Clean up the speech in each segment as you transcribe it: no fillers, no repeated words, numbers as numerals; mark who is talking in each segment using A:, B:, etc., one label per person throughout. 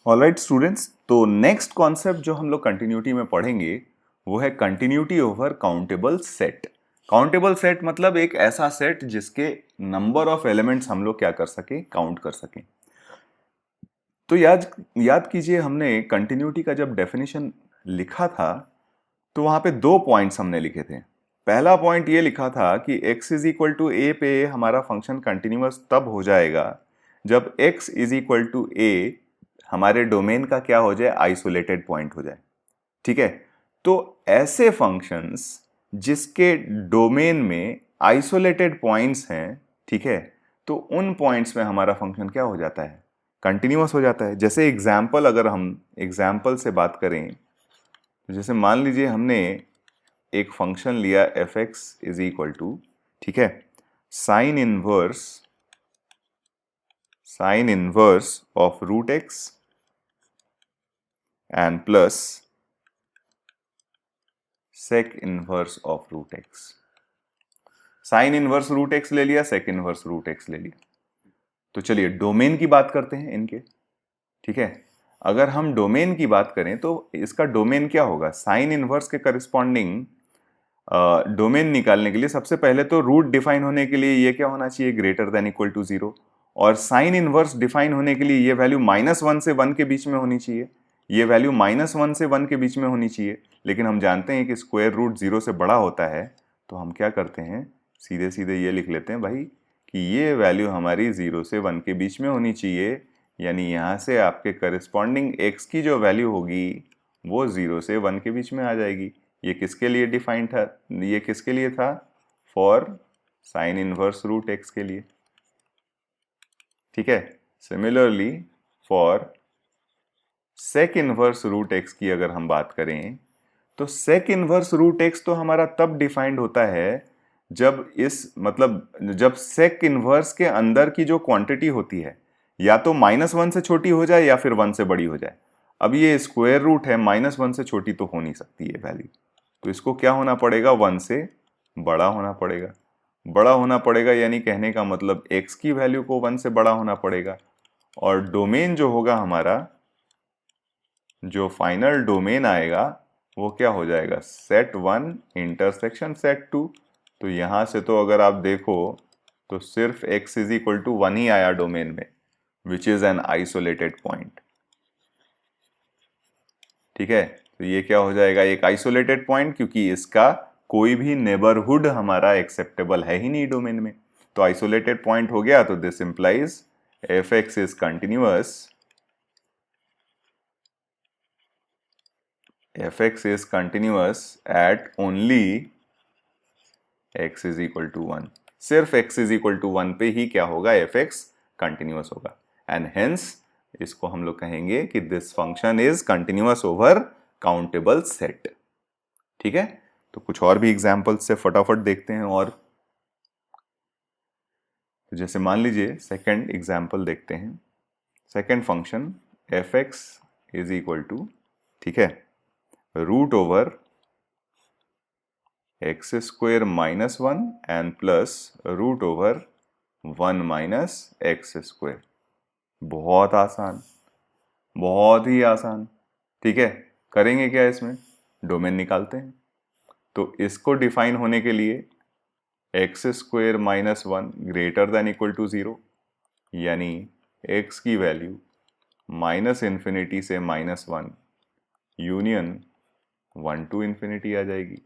A: Alright students, तो next concept जो हम लोग कंटिन्यूटी में पढ़ेंगे वो है continuity over countable set. Countable set मतलब एक ऐसा सेट जिसके नंबर ऑफ एलिमेंट्स हम लोग क्या कर सकें, काउंट कर सकें। तो याद याद कीजिए, हमने कंटिन्यूटी का जब डेफिनेशन लिखा था तो वहां पे दो पॉइंट्स हमने लिखे थे। पहला पॉइंट ये लिखा था कि x इज इक्वल टू ए पे हमारा फंक्शन कंटिन्यूअस तब हो जाएगा जब x इज इक्वल टू ए हमारे डोमेन का क्या हो जाए, आइसोलेटेड पॉइंट हो जाए। ठीक है, तो ऐसे फंक्शंस जिसके डोमेन में आइसोलेटेड पॉइंट्स हैं, ठीक है, तो उन पॉइंट्स में हमारा फंक्शन क्या हो जाता है, कंटिन्यूअस हो जाता है। जैसे एग्जाम्पल, अगर हम एग्जाम्पल से बात करें तो जैसे मान लीजिए हमने एक फंक्शन लिया f x is equal to, ठीक है, sine inverse of root x and plus sec inverse of root x. Sine inverse root x ले लिया, सेक इनवर्स रूट एक्स ले लिया। तो चलिए डोमेन की बात करते हैं इनके। ठीक है, अगर हम डोमेन की बात करें तो इसका डोमेन क्या होगा, साइन इनवर्स के करस्पॉन्डिंग डोमेन निकालने के लिए सबसे पहले तो रूट डिफाइन होने के लिए ये क्या होना चाहिए, ग्रेटर देन इक्वल टू 0। और साइन इनवर्स डिफाइन होने के लिए ये वैल्यू -1 से 1 के बीच में होनी चाहिए। ये वैल्यू -1 से 1 के बीच में होनी चाहिए। लेकिन हम जानते हैं कि स्क्वायर रूट 0 से बड़ा होता है, तो हम क्या करते हैं, सीधे सीधे ये लिख लेते हैं भाई कि ये वैल्यू हमारी 0 से 1 के बीच में होनी चाहिए। यानी यहाँ से आपके करस्पॉन्डिंग x की जो वैल्यू होगी वो 0 से 1 के बीच में आ जाएगी। ये किसके लिए डिफाइंड था, ये किसके लिए था, for sine inverse root x के लिए। ठीक है, similarly for sec inverse root x की अगर हम बात करें तो सेक इनवर्स रूट एक्स तो हमारा तब डिफाइंड होता है जब जब सेक इनवर्स के अंदर की जो क्वांटिटी होती है या तो -1 से छोटी हो जाए या फिर 1 से बड़ी हो जाए। अब ये स्क्वायर रूट है, -1 से छोटी तो हो नहीं सकती है वैल्यू, तो इसको क्या होना पड़ेगा, 1 से बड़ा होना पड़ेगा। बड़ा होना पड़ेगा यानी कहने का मतलब x की वैल्यू को 1 से बड़ा होना पड़ेगा। और डोमेन जो होगा हमारा, जो फाइनल डोमेन आएगा वो क्या हो जाएगा, सेट 1 इंटरसेक्शन सेट 2। तो यहां से तो अगर आप देखो तो सिर्फ x इज इक्वल टू 1 ही आया डोमेन में, which is an isolated point. ठीक है, तो ये क्या हो जाएगा, एक आइसोलेटेड पॉइंट, क्योंकि इसका कोई भी नेबरहुड हमारा एक्सेप्टेबल है ही नहीं डोमेन में। तो आइसोलेटेड पॉइंट हो गया, तो this implies f x is continuous, f x is continuous at only x is equal to 1। सिर्फ x इज इक्वल टू 1 पे ही क्या होगा, एफ एक्स कंटिन्यूअस होगा। एंड हेंस इसको हम लोग कहेंगे कि this function is continuous over countable set. ठीक है, तो कुछ और भी एग्जांपल्स से फटाफट देखते हैं। और तो जैसे मान लीजिए सेकंड एग्जांपल देखते हैं। Second function F x is equal to, ठीक है, root over x square -1 and plus root over 1 minus x square. बहुत आसान, बहुत ही आसान। ठीक है, करेंगे क्या, इसमें डोमेन निकालते हैं। तो इसको डिफाइन होने के लिए x square -1 greater than equal to 0, यानी x की वैल्यू -∞ से -1 यूनियन 1 टू इन्फिनिटी आ जाएगी।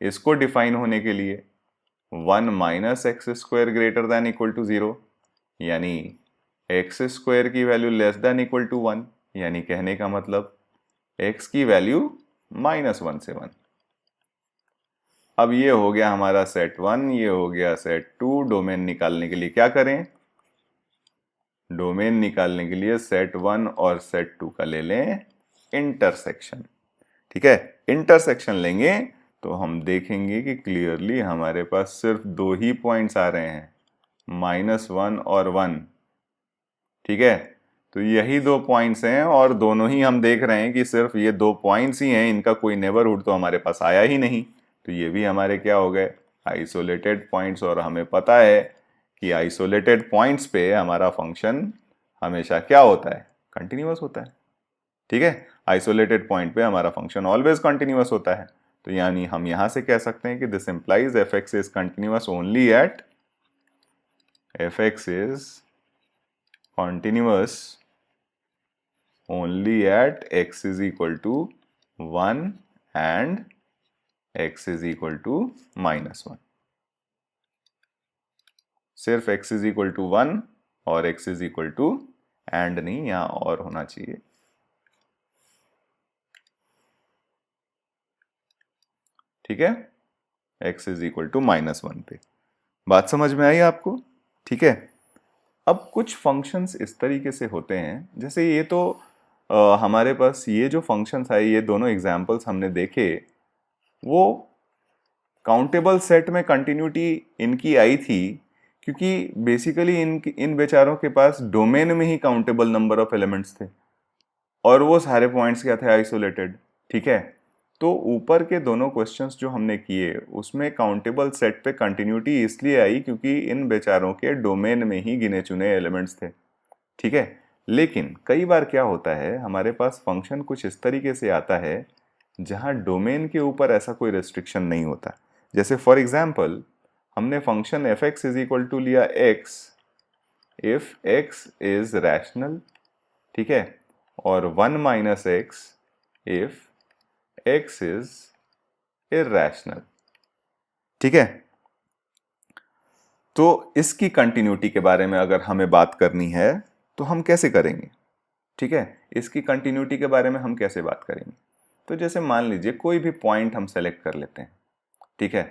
A: इसको डिफाइन होने के लिए 1 minus x square greater than equal to 0, यानी एक्स स्क्वायर की value less than equal to 1, यानी कहने का मतलब x की वैल्यू -1 से 1। अब ये हो गया हमारा सेट 1, ये हो गया सेट 2। डोमेन निकालने के लिए क्या करें, डोमेन निकालने के लिए सेट 1 और सेट 2 का ले लें इंटरसेक्शन। ठीक है, इंटरसेक्शन लेंगे तो हम देखेंगे कि क्लियरली हमारे पास सिर्फ दो ही पॉइंट्स आ रहे हैं, -1 और 1। ठीक है, तो यही दो पॉइंट्स हैं और दोनों ही हम देख रहे हैं कि सिर्फ ये दो पॉइंट्स ही हैं, इनका कोई नेबरहुड तो हमारे पास आया ही नहीं। तो ये भी हमारे क्या हो गए, आइसोलेटेड पॉइंट्स। और हमें पता है कि आइसोलेटेड पॉइंट्स पे हमारा फंक्शन हमेशा क्या होता है, कंटिन्यूअस होता है। ठीक है, आइसोलेटेड पॉइंट पे हमारा फंक्शन ऑलवेज कंटिन्यूअस होता है। तो यानी हम यहां से कह सकते हैं कि this implies f x is continuous only at x is equal to 1 and x is equal to -1। सिर्फ x is equal to 1 और x is equal to and नहीं, यहां और होना चाहिए। ठीक है, x is equal to -1 पे। बात समझ में आई आपको? ठीक है, अब कुछ फंक्शंस इस तरीके से होते हैं, जैसे ये तो हमारे पास ये जो फंक्शंस आए, ये दोनों एग्जांपल्स हमने देखे, वो काउंटेबल सेट में कंटिन्यूटी इनकी आई थी क्योंकि बेसिकली इन बेचारों के पास डोमेन में ही काउंटेबल नंबर ऑफ एलिमेंट्स थे और वो सारे पॉइंट्स क्या थे, आइसोलेटेड। ठीक है, तो ऊपर के दोनों क्वेश्चंस जो हमने किए उसमें काउंटेबल सेट पे कंटिन्यूटी इसलिए आई क्योंकि इन बेचारों के डोमेन में ही गिने चुने एलिमेंट्स थे। ठीक है, लेकिन कई बार क्या होता है, हमारे पास फंक्शन कुछ इस तरीके से आता है जहां डोमेन के ऊपर ऐसा कोई रेस्ट्रिक्शन नहीं होता। जैसे फॉर एग्जाम्पल हमने function F x is equal to लिया X if X is rational, ठीक है, और 1 minus X if X is irrational. ठीक है, तो इसकी कंटिन्यूटी के बारे में अगर हमें बात करनी है तो हम कैसे करेंगे? ठीक है, इसकी कंटिन्यूटी के बारे में हम कैसे बात करेंगे? तो जैसे मान लीजिए कोई भी पॉइंट हम सेलेक्ट कर लेते हैं। ठीक है,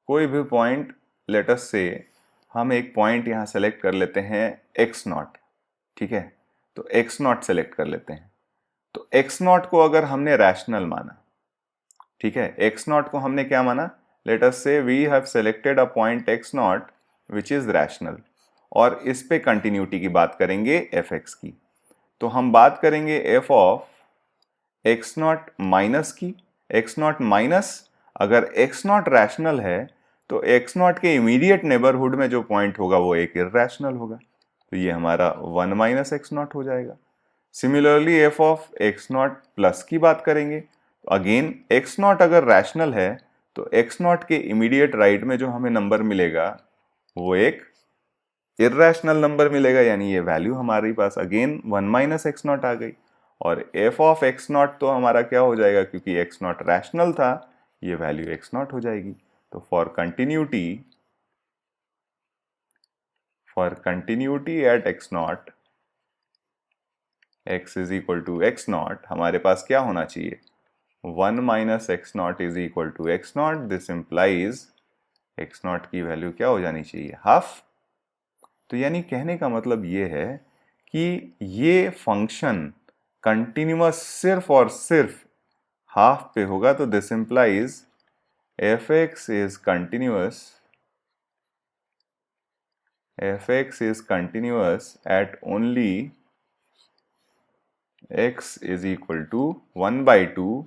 A: कोई भी पॉइंट, लेट अस से हम एक पॉइंट यहां सेलेक्ट कर लेते हैं एक्स नॉट। ठीक है, तो एक्स नॉट सेलेक्ट कर लेते हैं। तो एक्स नॉट को अगर हमने रैशनल माना, ठीक है, एक्स नॉट को हमने क्या माना, let us say we have selected a point x naught which is rational, और इस पे कंटिन्यूटी की बात करेंगे एफ एक्स की। तो हम बात करेंगे F of x not minus की। एक्स नॉट माइनस, अगर एक्स नॉट रैशनल है तो एक्स नॉट के इमीडिएट नेबरहुड में जो पॉइंट होगा वो एक इर्रैशनल होगा, तो ये हमारा 1 माइनस एक्स नॉट हो जाएगा। Similarly F of x not plus की बात करेंगे, तो अगेन एक्स नॉट अगर रैशनल है तो एक्स नॉट के इमीडिएट राइट में जो हमें नंबर मिलेगा वो एक इर्रैशनल नंबर मिलेगा, यानी ये वैल्यू हमारे पास अगेन 1 माइनस एक्स नॉट आ गई। और एफ ऑफ एक्स नॉट तो हमारा क्या हो जाएगा, क्योंकि एक्स नॉट रैशनल था, ये वैल्यू एक्स नॉट हो जाएगी। तो for continuity at x naught, x is equal to x naught, हमारे पास क्या होना चाहिए, 1 minus x naught is equal to x naught. This implies x naught की वैल्यू क्या हो जानी चाहिए, हाफ। तो यानी कहने का मतलब ये है कि ये फंक्शन कंटिन्यूअस सिर्फ और सिर्फ हाफ पे होगा। तो this implies f x is continuous at only x is equal to 1/2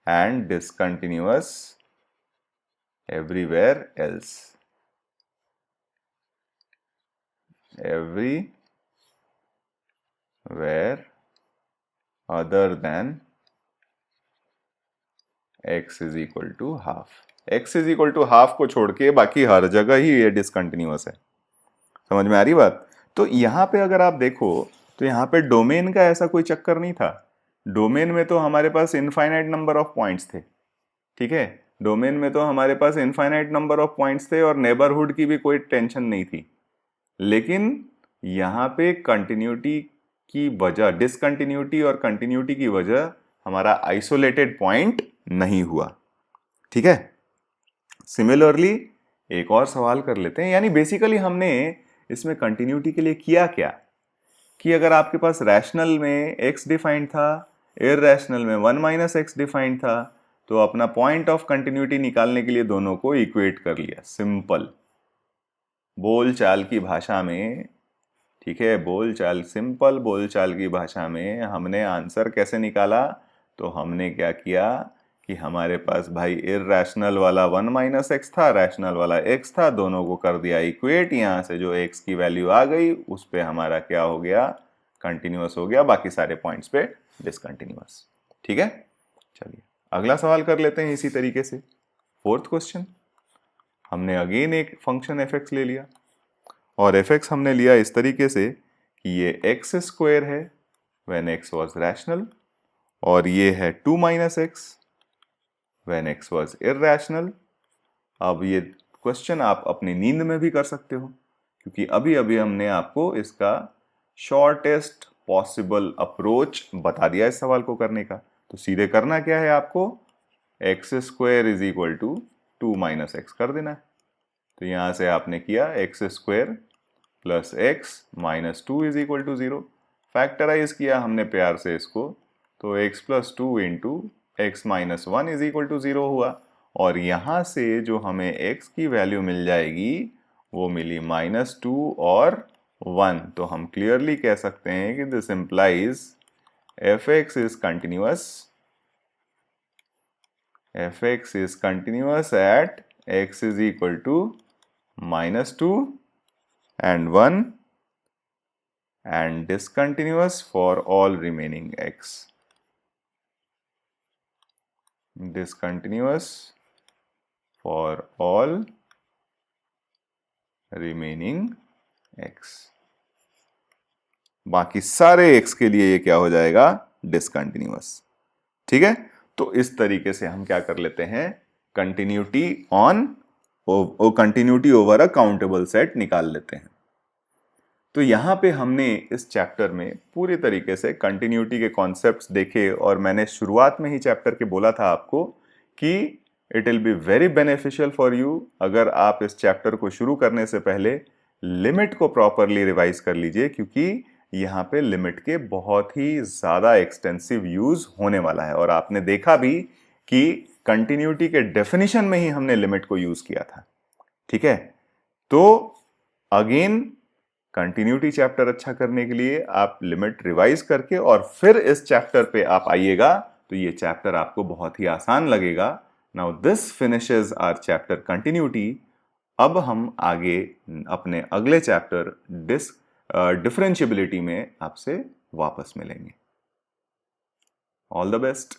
A: and discontinuous everywhere else, everywhere other than x is equal to half। x is equal to half को छोड़ के बाकी हर जगह ही ये डिसकंटिन्यूअस है। समझ में आ रही बात? तो यहां पे अगर आप देखो तो यहाँ पे डोमेन का ऐसा कोई चक्कर नहीं था। डोमेन में तो हमारे पास इनफाइनाइट नंबर ऑफ पॉइंट्स थे। ठीक है, डोमेन में तो हमारे पास इनफाइनाइट नंबर ऑफ पॉइंट्स थे और नेबरहुड की भी कोई टेंशन नहीं थी। लेकिन यहाँ पे कंटिन्यूटी की वजह, डिसकंटिन्यूटी और कंटिन्यूटी की वजह हमारा आइसोलेटेड पॉइंट नहीं हुआ। ठीक है, सिमिलरली एक और सवाल कर लेते हैं। यानी बेसिकली हमने इसमें कंटिन्यूटी के लिए किया क्या कि अगर आपके पास रैशनल में x डिफाइंड था, इररैशनल में 1 माइनस एक्स डिफाइंड था, तो अपना पॉइंट ऑफ कंटिन्यूटी निकालने के लिए दोनों को इक्वेट कर लिया। सिंपल बोलचाल की भाषा में, ठीक है, सिंपल बोलचाल की भाषा में हमने आंसर कैसे निकाला, तो हमने क्या किया कि हमारे पास भाई इररैशनल वाला 1 माइनस एक्स था, रैशनल वाला x था, दोनों को कर दिया इक्वेट। यहाँ से जो x की वैल्यू आ गई उस पे हमारा क्या हो गया, कंटिन्यूअस हो गया, बाकी सारे पॉइंट्स पे डिसकंटिन्यूअस। ठीक है, चलिए अगला सवाल कर लेते हैं इसी तरीके से। फोर्थ क्वेश्चन, हमने अगेन एक फंक्शन fx ले लिया और fx हमने लिया इस तरीके से कि ये x स्क्वायर है when x was rational और ये है 2 - x when x was irrational। अब ये क्वेश्चन आप अपनी नींद में भी कर सकते हो, क्योंकि अभी अभी हमने आपको इसका शॉर्टेस्ट पॉसिबल अप्रोच बता दिया इस सवाल को करने का। तो सीधे करना क्या है आपको, x square is equal to 2 - x कर देना है। तो यहां से आपने किया x square plus x minus 2 is equal to 0। Factorise किया हमने प्यार से इसको, तो x plus 2 into x minus 1 is equal to 0 हुआ। और यहां से जो हमें x की वैल्यू मिल जाएगी वो मिली -2 और 1। तो हम क्लियरली कह सकते हैं कि this implies fx is continuous, fx is continuous at x is equal to -2 and 1 and discontinuous for all remaining x. Discontinuous for all remaining x. बाकी सारे x के लिए ये क्या हो जाएगा, डिसकंटिन्यूअस। ठीक है, तो इस तरीके से हम क्या कर लेते हैं, continuity continuity over a countable set निकाल लेते हैं। तो यहां पे हमने इस चैप्टर में पूरी तरीके से कंटिन्यूटी के कॉन्सेप्ट्स देखे और मैंने शुरुआत में ही चैप्टर के बोला था आपको कि it will be very beneficial for you अगर आप इस चैप्टर को शुरू करने से पहले लिमिट को प्रॉपरली रिवाइज कर लीजिए, क्योंकि यहाँ पे लिमिट के बहुत ही ज्यादा एक्सटेंसिव यूज होने वाला है। और आपने देखा भी कि कंटिन्यूटी के डेफिनेशन में ही हमने लिमिट को यूज किया था। ठीक है, तो अगेन कंटिन्यूटी चैप्टर अच्छा करने के लिए आप लिमिट रिवाइज करके और फिर इस चैप्टर पे आप आइएगा तो ये चैप्टर आपको बहुत ही आसान लगेगा। Now this finishes our chapter continuity. अब हम आगे अपने अगले चैप्टर डिफरेंशिएबिलिटी में आपसे वापस मिलेंगे। All the best.